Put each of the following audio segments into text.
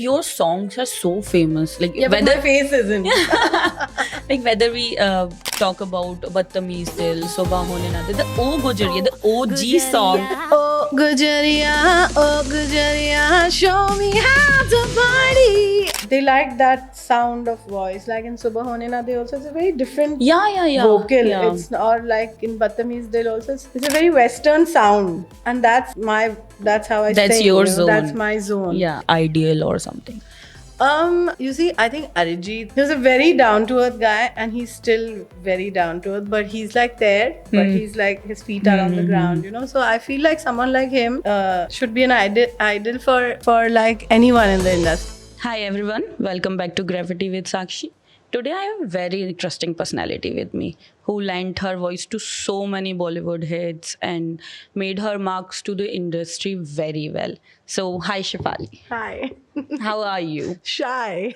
your songs are so famous. Like Yeah, but whether my face isn't. like whether we talk about Badtameez Dil, Subha Hone Na De, the O Gujariya, the OG song. Oh Gujariya, show me how to party. They like that sound of voice. Like in Subha Hone Na De also, it's a very different Yeah. vocal. Yeah. It's or like in Badtameez Dil also, it's a very Western sound, and that's how I That's sing. your you know, That's zone. my zone. Yeah, ideal or something. You see, I think Arijit, he was a very down to earth guy, and he's still very down to earth, but he's like there, but he's like, his feet are on the ground, you know. So I feel like someone like him should be an idol for like anyone in the industry. Hi everyone, welcome back to Gravity with Sakshi. Today I have a very interesting personality with me who lent her voice to so many Bollywood hits and made her marks to the industry very well. So, hi Shefali. Hi. How are you? Shy.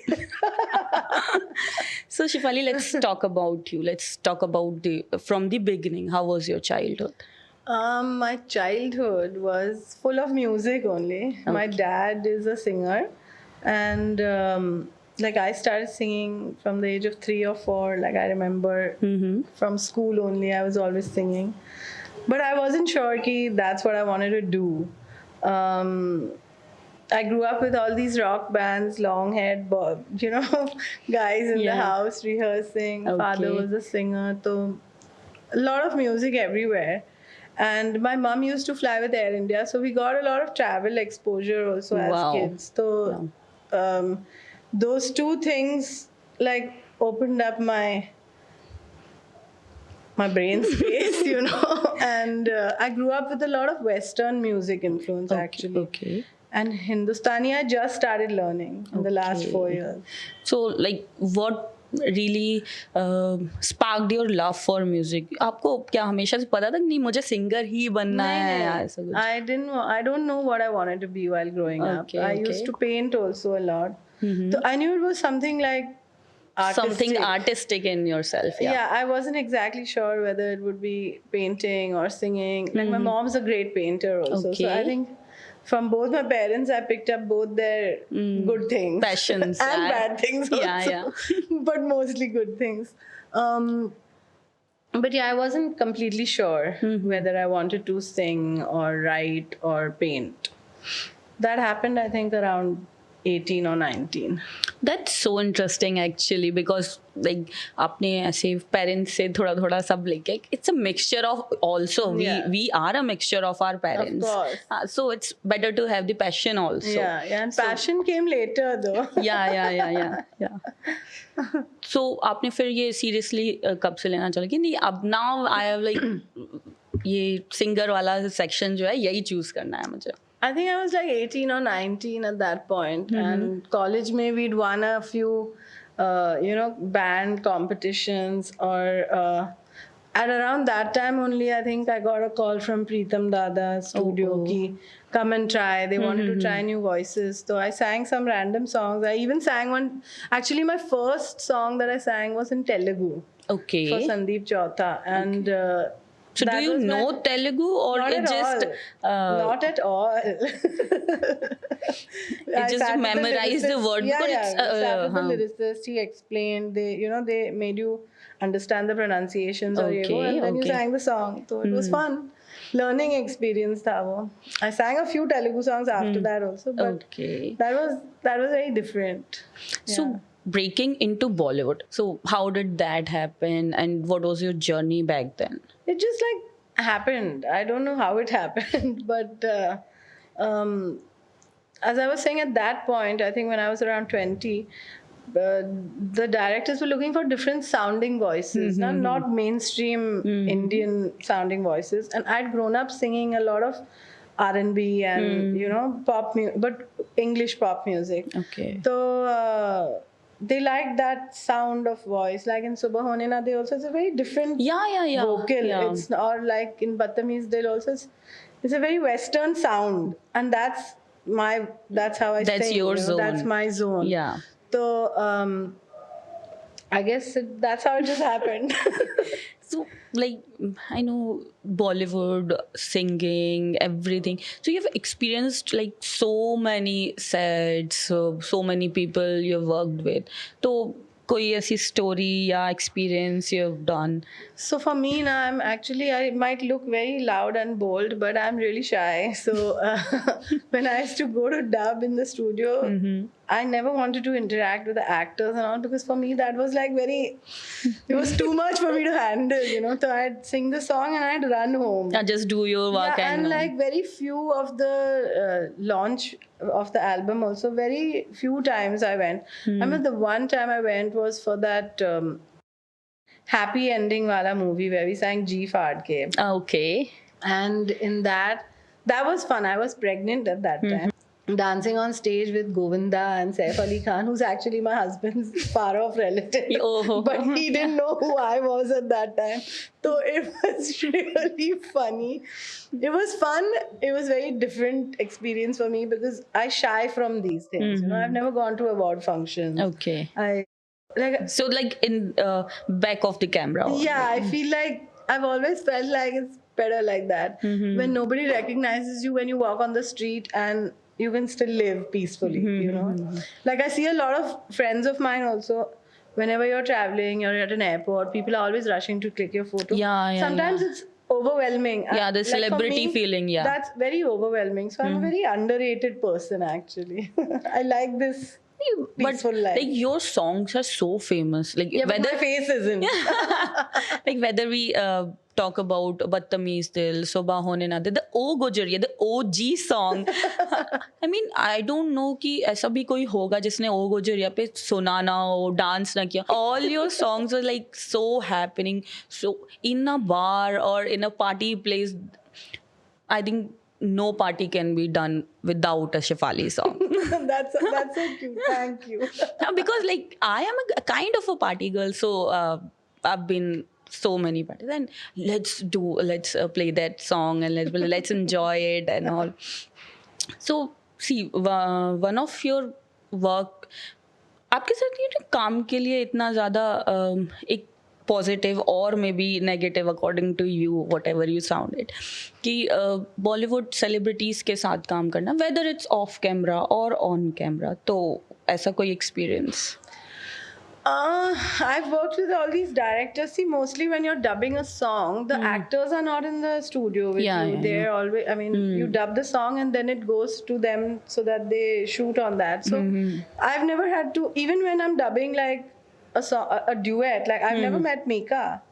So Shefali, let's talk about you. Let's talk about the from the beginning. How was your childhood? My childhood was full of music only. My dad is a singer, and like I started singing from the age of 3 or 4. Like I remember from school only, I was always singing, but I wasn't sure ki that's what I wanted to do. Um, I grew up with all these rock bands, long haired, guys in the Yeah. house rehearsing. Father Okay. was a singer, so a lot of music everywhere. And my mom used to fly with Air India, so we got a lot of travel exposure also as Wow. kids. So those two things like opened up my brain space, you know. And I grew up with a lot of Western music influence actually. Okay. And Hindustani, I just started learning in the last 4 years. So, like, what really sparked your love for music? आपको क्या हमेशा से पता था कि नहीं मुझे singer ही बनना है या ऐसा कुछ? I don't know what I wanted to be while growing up. Okay, I okay. used to paint also a lot. So I knew it was something like artistic. Something artistic in yourself. Yeah, I wasn't exactly sure whether it would be painting or singing. Like my mom's a great painter also. So I Okay. think from both my parents, I picked up both their good things, Passions, and yeah. bad things also. Yeah. But mostly good things. But yeah, I wasn't completely sure whether I wanted to sing or write or paint. That happened, I think, around 18 or 19. That's so interesting actually because like आपने ऐसे parents से थोड़ा सब लेके it's a mixture of also Yeah. we are a mixture of our parents. Of course. So it's better to have the passion also. Yeah, and passion came later though. Yeah. So आपने फिर ये seriously कब से लेना चला कि नहीं अब now I have like ये singer वाला section जो है यही choose करना है मुझे. I think I was like 18 or 19 at that point. And college maybe we'd won a few, band competitions or at around that time only, I think I got a call from Preetham Dada studio ki come and try. They wanted to try new voices. So I sang some random songs. I even sang one. Actually, my first song that I sang was in Telugu Okay. for Sandeep Chautha. And So do that you was my- know Telugu or Not it at just all. Not at all. It just memorize the word Yeah, because yeah. it's I sat with the lyricist. He explained. They made you understand the pronunciations or Okay, and then you okay. sang the song. So it was fun. Learning experience tha wo. I sang a few Telugu songs after that also, but Okay. that was very different. So breaking into Bollywood. So how did that happen and what was your journey back then? It just like happened. I don't know how it happened, but as I was saying at that point, I think when I was around 20, the directors were looking for different sounding voices, not mainstream Indian sounding voices. And I'd grown up singing a lot of R&B and pop music, but English pop music. Okay. So they liked that sound of voice. Like in Subha Hone Na De also, it's a very different Yeah. vocal. Yeah. It's or like in Badtameez Dil also, it's a very Western sound, and that's how I That's sing. your zone. That's my zone. Yeah. So I guess that's how it just happened. So, like, I know Bollywood, singing, everything. So, you've experienced like so many sets, so many people you've worked with. So, कोई ऐसी story या experience you've done? So for me now, I might look very loud and bold, but I'm really shy. So when I used to go to dub in the studio, I never wanted to interact with the actors and all, because for me that was like it was too much for me to handle, you know. So I'd sing the song and I'd run home. Yeah, just do your work Yeah, and and like very few of the launch of the album also, very few times I went. I mean, the one time I went was for that happy ending wala movie where we sang G Fadke. okay. And in that was fun. I was pregnant at that time. Dancing on stage with Govinda and Saif Ali Khan, who's actually my husband's far off relative. Oh. But he didn't know who I was at that time. So it was really funny. It was fun. It was very different experience for me because I shy from these things. You know, I've never gone to award functions. Okay. I like So, like in back of the camera. yeah, I feel like I've always felt like it's better like that. When nobody recognizes you when you walk on the street and you can still live peacefully, you know. Like I see a lot of friends of mine also, whenever you're traveling, you're at an airport, people are always rushing to click your photo. Yeah, Sometimes it's overwhelming. Yeah, the Like for celebrity me, feeling, yeah. That's very overwhelming. So I'm a very underrated person actually. I like this But peaceful life. like your songs are so famous. Like Yeah, but whether my face isn't. like whether we talk about Badtameez Dil, Sobha Hone Na De, the O Gujariya, the OG song. I mean, I don't know कि ऐसा भी कोई होगा जिसने O Gujariya पे सुना ना हो, dance ना किया. All your songs are like so happening. So in a bar or in a party place, I think no party can be done without a Shefali song. That's so cute. Thank you. Because like I am a kind of a party girl, so I've been so many parties, and let's play that song and let's enjoy it and all. So see, one of your work, आपके साथ ये काम के लिए इतना ज़्यादा एक positive और maybe negative according to you whatever you sound it कि बॉलीवुड सेलिब्रिटीज़ के साथ काम करना वेदर इट्स ऑफ कैमरा और ऑन कैमरा, तो ऐसा कोई experience? I've worked with all these directors. See, mostly when you're dubbing a song, the actors are not in the studio with Yeah, you. yeah, They're always, I mean, you dub the song and then it goes to them so that they shoot on that. So I've never had to, even when I'm dubbing like a song, a duet, like I've never met Mika.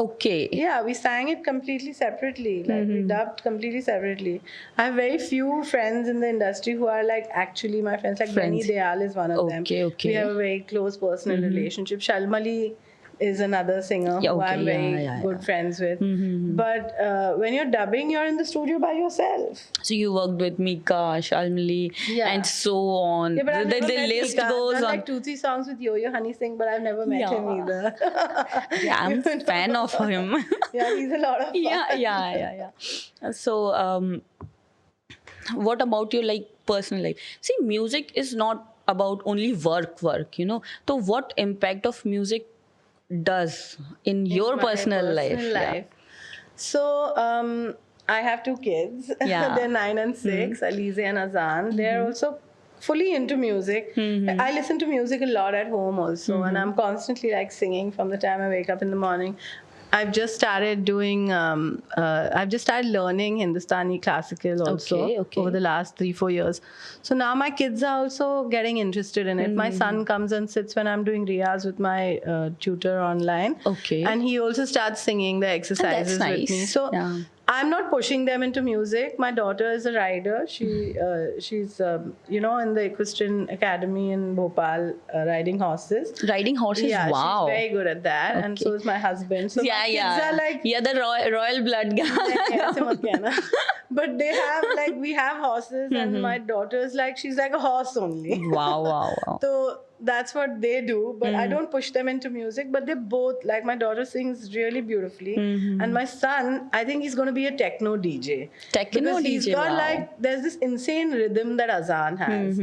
Okay. Yeah, we sang it completely separately. Like we dubbed completely separately. I have very few friends in the industry who are like actually my friends. Like Benny Dayal is one of them. Okay. We have a very close personal relationship. Shalmali is another singer Yeah, who okay. I'm very Yeah, good friends with. But when you're dubbing, you're in the studio by yourself. So you worked with Mika, Shalmali, Yeah. and so on. Yeah, but I've never The met list Mika. I've goes done on. like 2-3 songs with Yo-Yo Honey Singh, but I've never met him Yeah. either. Yeah, I'm a fan of him. Yeah, he's a lot of fun. Yeah. So, what about your like personal life? See, music is not about only work. You know. So, what impact of music does in your my personal life? life. So I have 2 kids. Yeah. They're 9 and 6, Alize and Azan. They're also fully into music. I listen to music a lot at home also, and I'm constantly like singing from the time I wake up in the morning. I've just started doing. I've just started learning Hindustani classical also Okay. over the last 3-4 years. So now my kids are also getting interested in it. My son comes and sits when I'm doing riyaz with my tutor online. Okay. And he also starts singing the exercises with me. nice. So Yeah. I'm not pushing them into music. My daughter is a rider. She's in the Equestrian Academy in Bhopal riding horses. Riding horses. Yeah, Wow. she's very good at that, and so is my husband. So my kids are like, yeah, the royal blood guy. ऐसे मत कहना. But they have like we have horses, and my daughter is like she's like a horse only. Wow. So that's what they do, but I don't push them into music. But they both, like, my daughter sings really beautifully, and my son, I think he's going to be a techno DJ. Techno Because he's DJ, got wow. like, there's this insane rhythm that Azan has.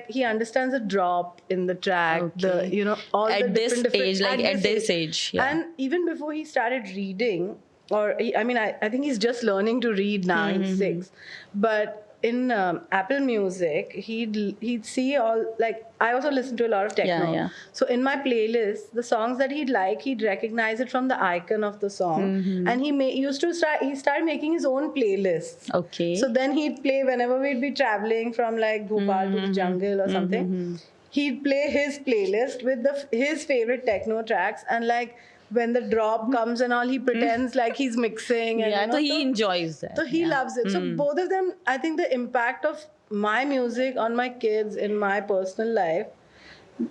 He understands the drop in the track, the, Okay. you know, all At the this different age, like at this age, yeah. And even before he started reading, I think he's just learning to read now. He's 6, but in Apple Music, he'd see all, like, I also listen to a lot of techno. Yeah, yeah. So in my playlist, the songs that he'd recognize it from the icon of the song, and he started making his own playlists. Okay. So then he'd play whenever we'd be traveling from like Bhopal to the jungle or something. He'd play his playlist with his favorite techno tracks, and like when the drop comes and all, he pretends like he's mixing. And, yeah, you know, so he enjoys that. so he yeah. loves it. So both of them, I think the impact of my music on my kids in my personal life,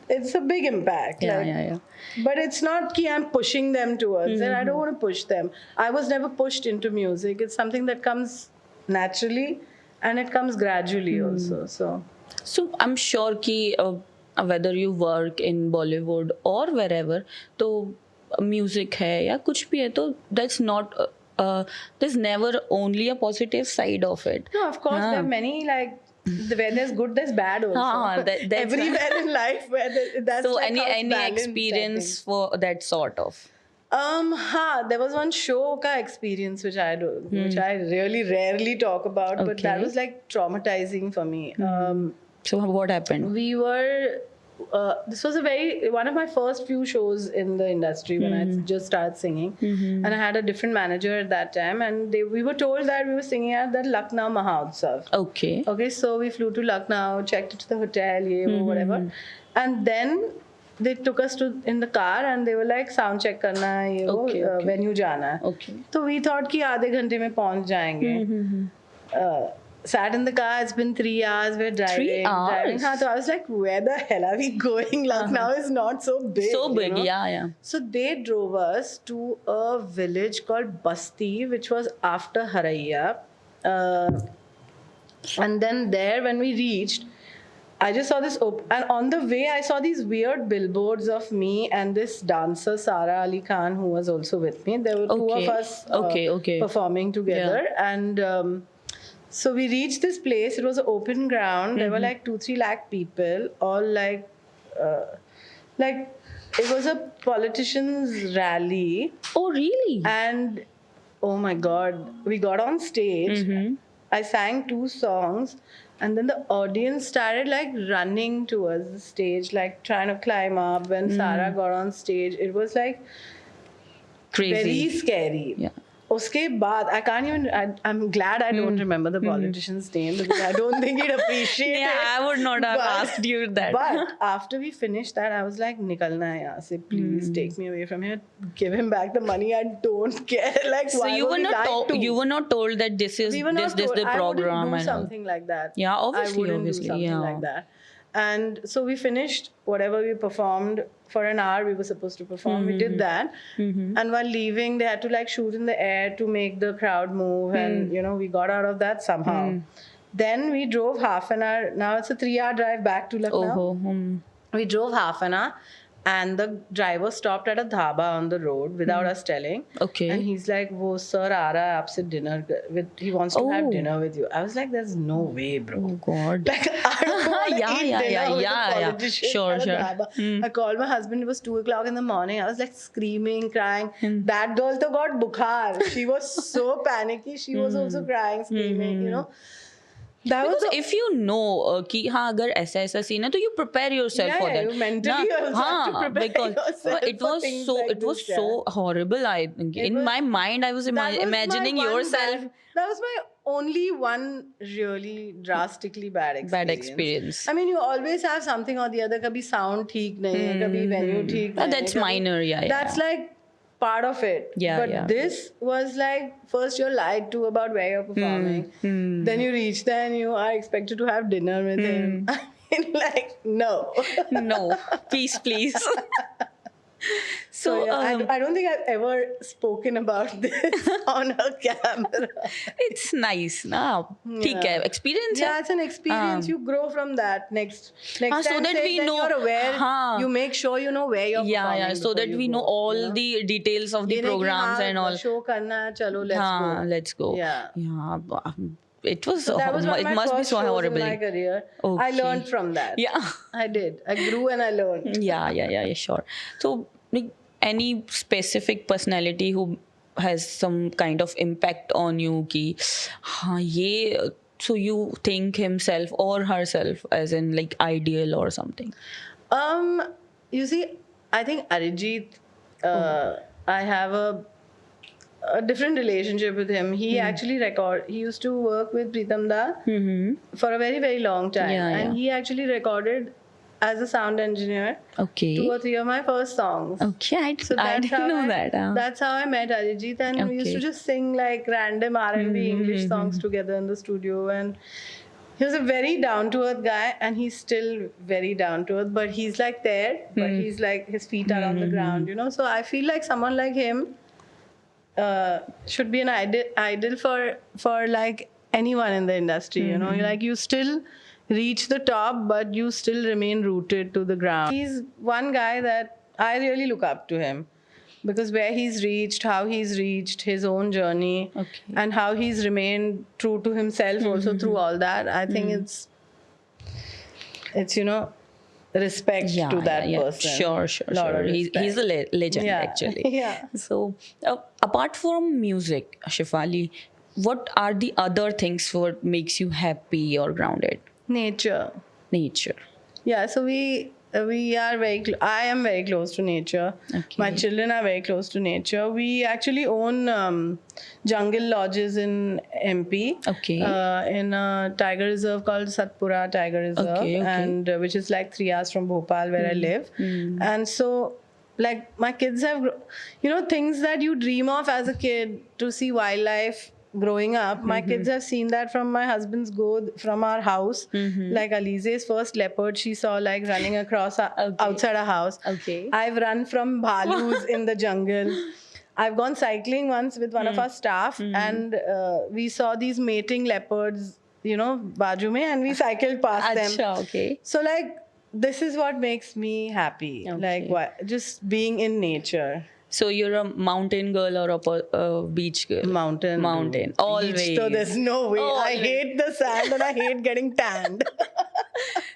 it's a big impact. Yeah, like, yeah. But it's not that I'm pushing them towards it. I don't want to push them. I was never pushed into music. It's something that comes naturally, and it comes gradually also. So I'm sure कि whether you work in Bollywood or wherever, तो music है या कुछ भी है, तो that's not there's never only a positive side of it. No, of course, there are many, like, where there's good, there's bad also. That's Everywhere in life where that's so like any how it's balanced, I experience think. for that sort of? There was one show ka experience which which I really rarely talk about, but that Okay. was like traumatizing for me. So what happened? We were this was one of my first few shows in the industry when I just started singing, and I had a different manager at that time, and we were told that we were singing at that Lucknow Mahotsav. Okay. Okay, so we flew to Lucknow, checked into the hotel, whatever, and then they took us in the car, and they were like, sound check karna hai, Okay. venue jana hai. Okay. So we thought कि आधे घंटे में पहुंच जाएंगे. Sat in the car. It's been 3 hours. We're driving. 3 hours? Haan, so I was like, where the hell are we going? Lucknow is not so big. So you big, know? yeah. So they drove us to a village called Basti, which was after Haraiya. And then there, when we reached, I just saw this and on the way I saw these weird billboards of me and this dancer Sara Ali Khan, who was also with me. There were two Okay. of us Okay. performing together, and so we reached this place. It was an open ground. There were like 2-3 lakh people, all like it was a politician's rally. Oh, really? And oh my god, we got on stage. I sang 2 songs, and then the audience started like running towards the stage, like trying to climb up. When Sarah got on stage, it was like Crazy. very scary. Yeah. Uske baad, I'm glad I don't remember the politician's name, because I don't think he'd appreciate Yeah, it. I would not have But- asked you that. But after we finished that, I was like, nikalna hai yahan se, please take me away from here. Give him back the money. I don't care. Like, So why you would were we not lie to? you were not told that this is We were not this told. the I program wouldn't do and all. something like that. Yeah, obviously, I wouldn't obviously, do something yeah. like that. And so we finished whatever we performed. For an hour we were supposed to perform. We did that. And while leaving, they had to like shoot in the air to make the crowd move, and we got out of that somehow. Then we drove half an hour. Now it's a 3-hour drive back to Lucknow. Oh, We drove half an hour, and the driver stopped at a dhaba on the road without us telling. Okay. And he's like, "Wo sir aa raha hai aapse dinner with. He wants to have Oh. dinner with you." I was like, "There's no way, bro." Oh God. Like, I don't want to Yeah, eat yeah, dinner yeah, with yeah, a yeah. politician Sure, at a sure. dhaba. I called my husband. It was 2 o'clock in the morning. I was like screaming, crying. That girl though got bukhar. She was so panicky. She was also crying, screaming. That was Because if you know कि हाँ अगर ऐसा ऐसा scene है तो you prepare yourself Yeah, for yeah, that. you mentally ना, also have to prepare because yourself it for was things so like it was this, so horrible. I think in was- my mind I was that was my imagining one yourself that was my only one really drastically bad experience. bad experience. I mean, you always have something or the other. कभी sound ठीक नहीं है, कभी venue ठीक नहीं है, That's कभी- minor, yeah. That's like part of it. Yeah, But yeah. this was like, first you're lied to about where you're performing. Then you reach there and you are expected to have dinner with him. I mean, like, no. No, peace, please. So yeah, I don't think I've ever spoken about this on a camera. it's nice, na? ठीक है, experience Yeah, है. it's an experience. You grow from that. Next हाँ, time, so that say, we then know. you're aware. हाँ. You make sure you know where you're Yeah, performing. so that before we you know go, all you know? the details of the ये नहीं कि programs हाँ, and all. show करना है, चलो, let's हाँ, go. let's go. Yeah. Yeah, it was. So that was one of it my must be first so shows horrible. in my career. I Okay. learned from that. Yeah. I did. I grew and I learned. Yeah, sure. So, like, any specific personality who has some kind of impact on you कि हाँ ये, so you think himself or herself as in like ideal or something? You see, I think Arijit, I have a different relationship with him. He actually he used to work with Pritam Da for a very, very long time. Yeah, and yeah. he actually recorded as a sound engineer Okay. 2 or 3 of my first songs. Okay, I didn't how know that. That's how I met Arijit, and we used to Okay. just sing like random R&B English songs together in the studio. And he was a very down to earth guy, and he's still very down to earth. But he's like there, but he's like his feet are on the ground, you know. So I feel like someone like him should be an idol for like anyone in the industry. You know, like you still reach the top, but you still remain rooted to the ground. He's one guy that I really look up to him, because where he's reached, how he's reached his own journey, Okay. and how he's remained true to himself also through all that. I think it's you know, respect to that person. Sure. Lot of He's respect. a legend, Yeah. actually. Yeah. So, apart from music, Shefali, what are the other things what makes you happy or grounded? Nature. Nature. Yeah, so we are very. I am very close to nature. Okay. My children are very close to nature. We actually own jungle lodges in MP. Okay. In a tiger reserve called Satpura Tiger Reserve, Okay. and which is like 3 hours from Bhopal, where I live. And so, like, my kids have, you know, things that you dream of as a kid to see wildlife growing up. My kids have seen that from my husband's from our house. Like Alize's first leopard, she saw like running across outside our house. Okay. I've run from bhalus in the jungle. I've gone cycling once with one of our staff, and we saw these mating leopards, you know, baju mein, and we cycled past them. Acha, okay. So like, this is what makes me happy. Okay. Like, just being in nature. So you're a mountain girl or a beach girl? Mountain. Mountain. Dude. Always. Beach, so there's no way. I Always. hate the sand and I hate getting tanned.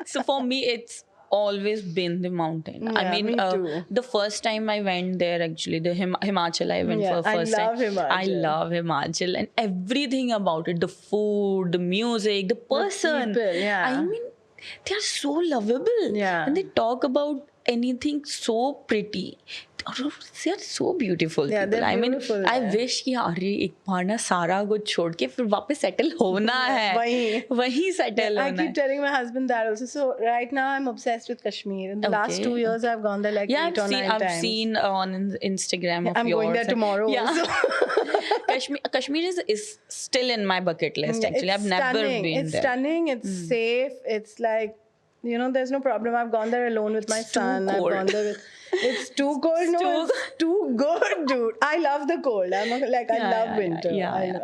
So for me, it's always been the mountain. I Yeah, mean, me too. the first time I went there, actually, the Himachal, I went Yeah, for first I time. love Himachal. I love Himachal and everything about it. The food, the music, the person. people, yeah. I mean, they are so lovable. Yeah. And they talk about anything so pretty. They are so beautiful. Yeah, people. they're I mean, beautiful, I yeah. wish कि अरे एक बार ना सारा कुछ छोड़ के फिर वापस सेटल होना है. वहीं सेटल I होना keep है. telling my husband that also. So right now I'm obsessed with Kashmir. In the last Okay. 2 years I've gone there like Yeah, 8 or 9 I've times. seen on Instagram of I'm yours. going there tomorrow Yeah. also. Kashmir is still in my bucket list. Actually, It's I've never stunning. been It's there. stunning. It's safe. It's like, you know, there's no problem. I've gone there alone with my It's too son. cold. I've gone there with. It's too cold. No, it's too good, dude. I love the cold. I love winter.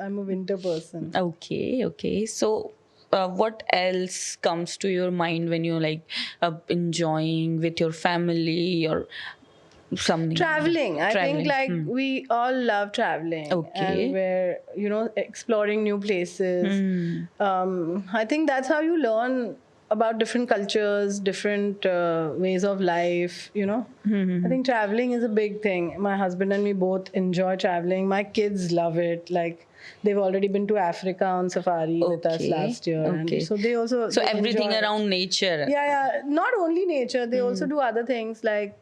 I'm a winter person. Okay. So, what else comes to your mind when you're like enjoying with your family or something? Traveling. I think like Hmm. we all love traveling. Okay. And we're, you know, exploring new places. I think that's how you learn about different cultures, different ways of life, you know. I think traveling is a big thing. My husband and me both enjoy traveling. My kids love it. Like, they've already been to Africa on safari with us Okay, last year. okay. And so they also So they everything enjoy it. around nature. Yeah. Not only nature, they also do other things like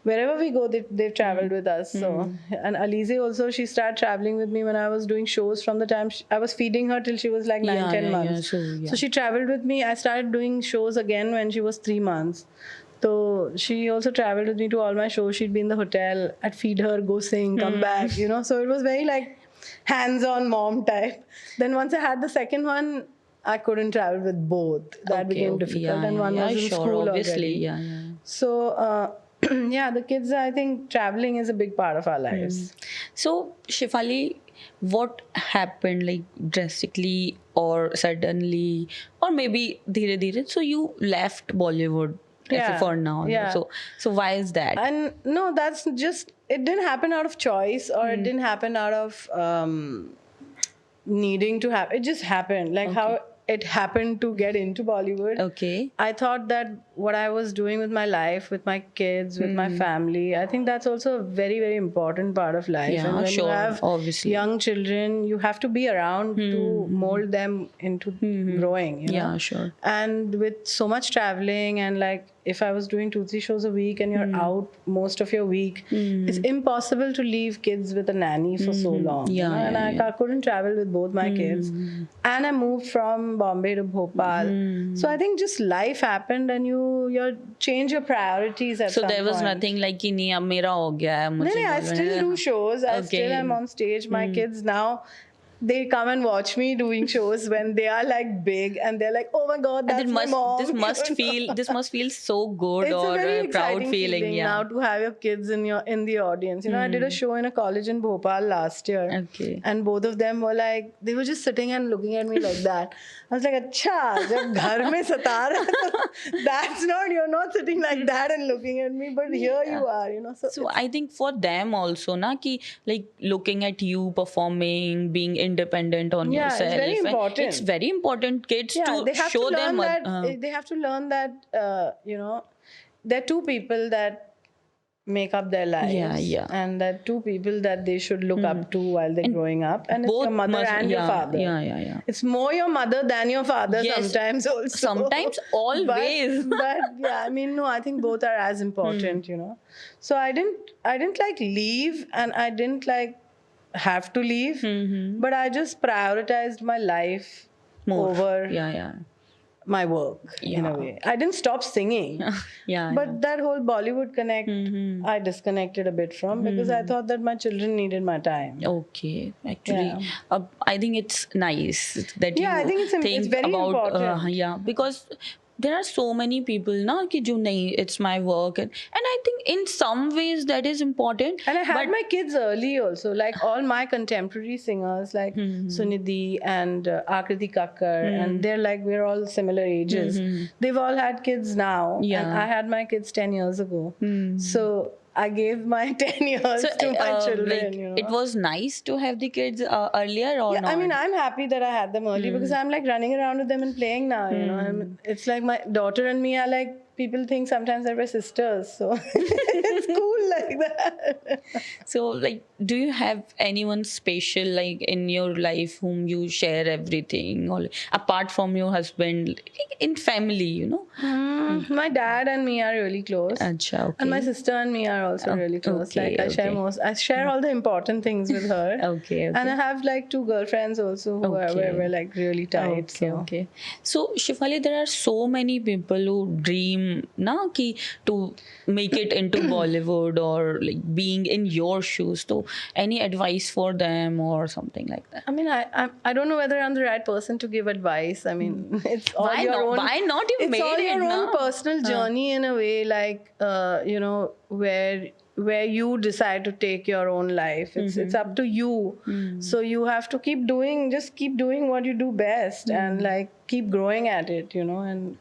wherever we go, they've traveled with us. So, and Alize also, she started traveling with me when I was doing shows from the time I was feeding her till she was like 9-10 months. So, So she traveled with me. I started doing shows again when she was 3 months. So she also traveled with me to all my shows. She'd be in the hotel. I'd feed her, go sing, come back, you know. So it was very like hands-on mom type. Then once I had the second one, I couldn't travel with both. That became difficult. And one was in school obviously. already. Yeah. So Yeah, the kids, I think traveling is a big part of our lives. So, Shifali, what happened like drastically or suddenly or maybe dheere dheere? So you left Bollywood Yeah, for now. yeah. So why is that? And no, that's just, it didn't happen out of choice, or it didn't happen out of needing to have. It just happened, like how it happened to get into Bollywood. Okay. I thought that what I was doing with my life, with my kids, with my family, I think that's also a very, very important part of life. Yeah, And when sure, you have obviously. young children, you have to be around to mold them into growing, you know? Yeah, sure. And with so much traveling, and like if I was doing 2-3 shows a week and you're out most of your week, it's impossible to leave kids with a nanny for so long. Yeah, you know? And yeah, I couldn't travel with both my kids. And I moved from Bombay to Bhopal. So I think just life happened, and you change your priorities at So some there was point. nothing like कि नहीं अब मेरा हो गया है No, मुझे no, I बोलना still है। do shows. I still Okay. am on stage. My kids now, they come and watch me doing shows when they are like big, and they're like, "Oh my God, that's And my mom." this must you know? feel so good It's a or very a proud exciting feeling. Yeah. now to have your kids in the audience. You know, I did a show in a college in Bhopal last year. Okay. And both of them were like, they were just sitting and looking at me like that. I was like, "Acha, jab ghar mein sata raha hai, to that's not, you're not sitting like that and looking at me, but here you are, you know." So I think for them also, na, ki, like looking at you performing, being independent on Yeah, yourself. it's very and important. It's very important, kids, Yeah, to they have show to their learn mother. that they have to learn that you know, there are two people that make up their lives. Yeah. And there are two people that they should look up to while they're growing up, and it's both your mother must- and your yeah, father. yeah. It's more your mother than your father Yes. sometimes also. Sometimes, always. But yeah, I mean, no, I think both are as important, you know. So I didn't like leave, and I didn't like have to leave, but I just prioritized my life More. over Yeah. my work in a Yeah. way. I didn't stop singing. Yeah. But that whole Bollywood connect, I disconnected a bit from, because I thought that my children needed my time. Okay, actually, Yeah. I think it's nice that Yeah, you I think it's very about important. yeah, because there are so many people na ki jo nahi, it's my work, and I think in some ways that is important. And I had but my kids early also, like all my contemporary singers, like Sunidhi and Akriti Kakkar, and they're like, we're all similar ages. They've all had kids now, Yeah. and I had my kids 10 years ago. So I gave my 10 years to my children. like, you know? it was nice to have the kids earlier or Yeah, not. I mean, I'm happy that I had them early, because I'm like running around with them and playing now, you know. And it's like my daughter and me are like, people think sometimes that we're sisters. So it's cool like that. So, like, do you have anyone special, like, in your life whom you share everything, or apart from your husband, like, in family, you know? My dad and me are really close. Acha, okay. And my sister and me are also really close. okay, Like I share all the important things with her. Okay. And I have like 2 girlfriends also who are Okay. we're like really tight. Okay. So, Shifali, there are so many people who dream na ki to make it into Bollywood or like being in your shoes. So, any advice for them or something like that? I mean, I don't know whether I'm the right person to give advice. I mean, it's all Why your not? own. Why not? You It's made all your it, own na? personal journey in a way, like you know, where you decide to take your own life. It's up to you. So you have to just keep doing what you do best, and like keep growing at it, you know, and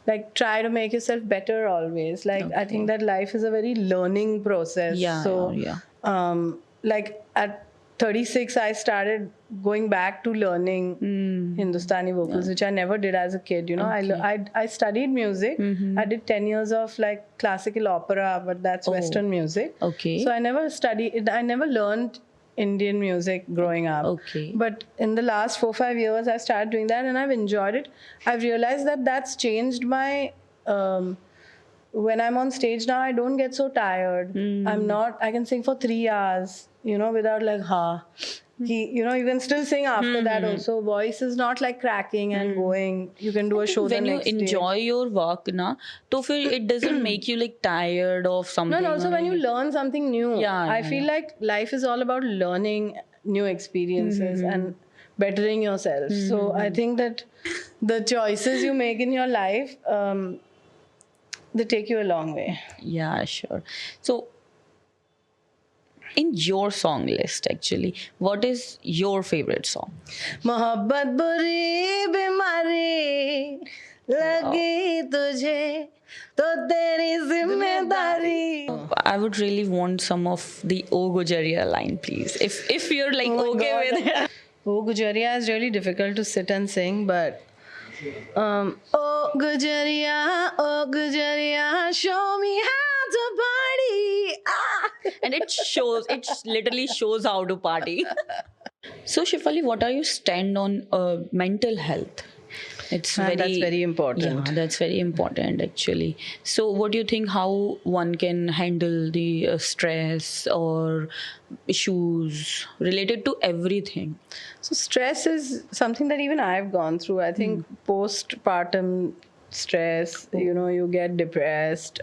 like try to make yourself better always. Like I think that life is a very learning process. Yeah, So yeah. like at 36 I started going back to learning Hindustani vocals, which I never did as a kid, you know. I studied music. I did 10 years of like classical opera, but that's Western music. Okay. So I never learned Indian music growing up. Okay. But in the last 4-5 years I started doing that, and I've enjoyed it. I've realized that that's changed my when I'm on stage now, I don't get so tired. I can sing for 3 hours, you know, without like, you know, you can still sing after that also. Voice is not like cracking and going. You can do a show the When you next day. enjoy your work, na, to feel it doesn't make you like tired of something. No, and also when you learn something new, I Yeah, feel like life is all about learning new experiences and bettering yourself. So I think that the choices you make in your life, they take you a long way. Yeah, sure. So in your song list, actually, what is your favorite song? मोहब्बत बुरी बीमारी लगी तुझे तो तेरी जिम्मेदारी. I would really want some of the O Gujaria line, please. If you're like Oh my okay God. with it. Oh, Gujaria is really difficult to sit and sing, but oh Gujaria, show me how to party. Ah. And it shows, it literally shows how to party. So Shifali, what are your stand on mental health? It's And that's very important. Yeah, that's very important actually. So what do you think, how one can handle the stress or issues related to everything? So stress is something that even I've gone through. I think postpartum stress, you get depressed.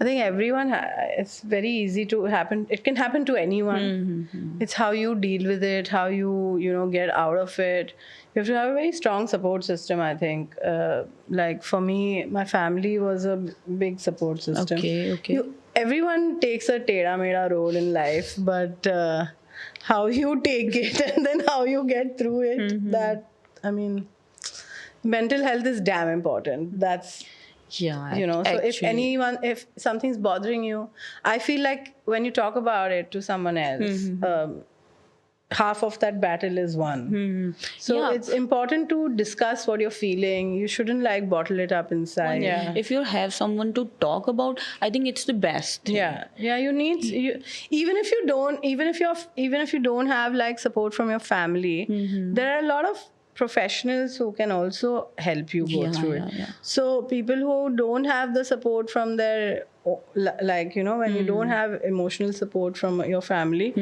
I think everyone, it's very easy to happen. It can happen to anyone. It's how you deal with it, how you get out of it. You have to have a very strong support system, I think. Like for me, my family was a big support system. Okay. Everyone takes a teda meda role in life, but how you take it and then how you get through it, that, I mean, mental health is damn important. That's, Yeah, so actually. if something's bothering you, I feel like when you talk about it to someone else, half of that battle is won. So Yeah. it's important to discuss what you're feeling. You shouldn't like bottle it up inside. If you have someone to talk about, I think it's the best thing. Yeah, you need even if you don't have like support from your family, there are a lot of professionals who can also help you go through it. Yeah. So people who don't have the support from their, like, when you don't have emotional support from your family,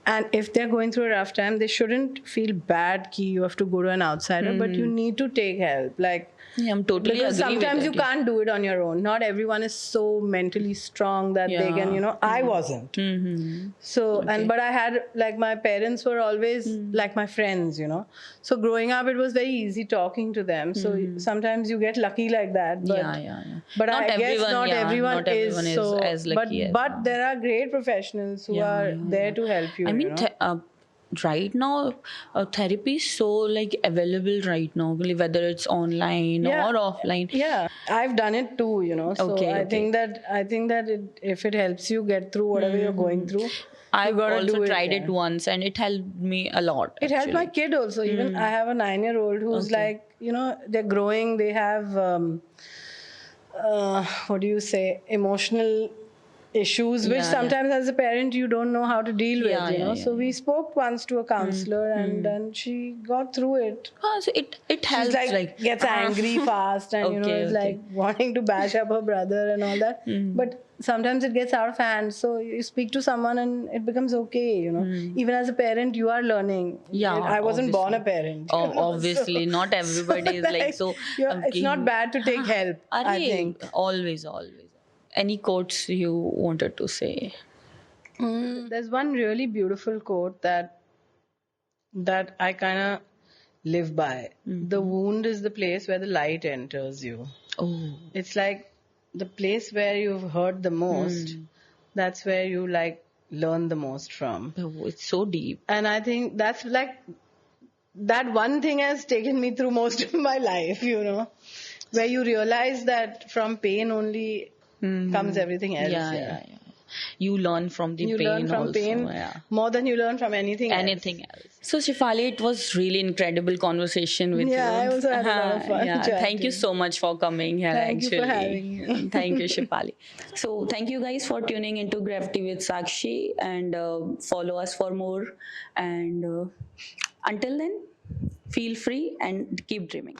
and if they're going through a rough time, they shouldn't feel bad ki you have to go to an outsider, but you need to take help. Like, Yeah, I'm totally because agree with sometimes that, you yeah. can't do it on your own. Not everyone is so mentally strong that they can, Yeah. I wasn't. So, but I had, like, my parents were always like my friends, So growing up, it was very easy talking to them. So sometimes you get lucky like that. But, Yeah. But Not I guess everyone, not yeah, everyone not everyone is so, as lucky as but there are great professionals who are there to help you. I mean, right now, therapy is so like available right now, whether it's online Yeah. or offline. Yeah, I've done it too, So Okay, I okay. think that if it helps you get through whatever you're going through, I've you gotta also do it. tried it Yeah. once, and it helped me a lot. It helped my kid also. Even I have a 9-year-old who's Okay. like, they're growing. They have what do you say, emotional issues, which Yeah. sometimes as a parent you don't know how to deal Yeah, with. yeah, So we spoke once to a counselor, and then she got through it. So it helps, She's like gets angry fast, and Okay, is okay. like wanting to bash up her brother and all that. But sometimes it gets out of hand. So you speak to someone, and it becomes okay. Even as a parent, you are learning. Yeah, I wasn't born a obviously. parent. Oh, obviously, not everybody is like so. It's not bad to take help. I think. Always. Any quotes you wanted to say? There's one really beautiful quote that I kind of live by. The wound is the place where the light enters you. Oh, It's like the place where you've hurt the most. That's where you like learn the most from. it's so deep. And I think that's like that one thing has taken me through most of my life, where you realize that from pain only comes everything else. Yeah. You learn from the You pain learn from also. pain Yeah. more than you learn from anything else. So Shifali, it was really incredible conversation with you. Yeah, I also had a lot of fun Thank you chatting. so much for coming here. Thank you actually, for having me. Thank you, Shifali. So thank you guys for tuning into Gravity with Sakshi, and follow us for more. And until then, feel free and keep dreaming.